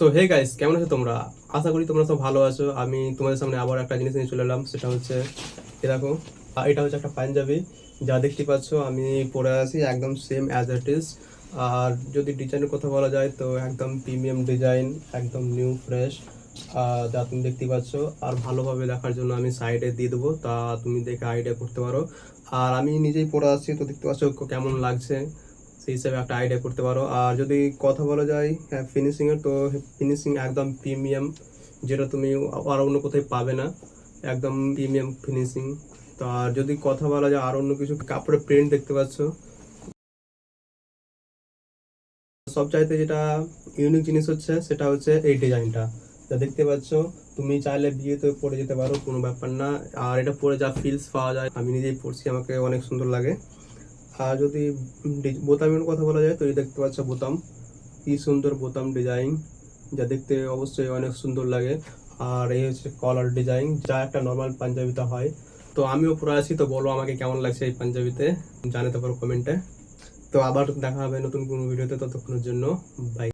So hey guys, কেমন আছো তোমরা? আশা করি তোমরা সব ভালো আছো। আমি তোমাদের সামনে আবার একটা জিনিস নিয়ে চলে এলাম, সেটা হচ্ছে এ দেখো। এটা হচ্ছে একটা পাঞ্জাবি, যা দেখতে পাচ্ছ আমি পরে আছি একদম সেম অ্যাজ ইট ইজ। আর যদি ডিজাইনের কথা বলা যায় তো একদম প্রিমিয়াম ডিজাইন, একদম নিউ ফ্রেশ, যা তুমি দেখতে পাচ্ছ। আর ভালোভাবে দেখার জন্য আমি সাইডে দিয়ে দেবো, তা তুমি দেখে আইডিয়া করতে পারো। আর আমি নিজেই পরে আসছি, তো দেখতে পাচ্ছ কেমন লাগছে, সেই হিসাবে একটা আইডিয়া করতে পারো। আর যদি কথা বলা যায় ফিনিশিং এর, তো ফিনিশিং একদম প্রিমিয়াম, যেটা তুমি আর অন্য কোথায় পাবে না। একদম প্রিমিয়াম ফিনিশিং। তো আর যদি কথা বলা যায় আর অন্য কিছু, কাপড়ের প্রিন্ট দেখতে পাচ্ছ। সবচাইতে যেটা ইউনিক জিনিস হচ্ছে সেটা হচ্ছে এই ডিজাইনটা, যা দেখতে পাচ্ছ। তুমি চাইলে বিয়েতে পরে যেতে পারো, কোনো ব্যাপার না। আর এটা পরে যা ফিলস পাওয়া যায়, আমি নিজেই পরছি, আমাকে অনেক সুন্দর লাগে। আর যদি বোতামের কথা বলা যায় তো এই দেখতে পাচ্ছ বোতাম, কি সুন্দর বোতাম ডিজাইন, যা দেখতে অবশ্যই অনেক সুন্দর লাগে। আর এই হচ্ছে কলার ডিজাইন, যা একটা নর্মাল পাঞ্জাবিতে হয়। তো আমিও পরে আছি, তো বলো আমাকে কেমন লাগছে এই পাঞ্জাবিতে, জানাতে পারো কমেন্টে। তো আবার দেখা হবে নতুন কোনো ভিডিওতে, ততক্ষণের জন্য বাই।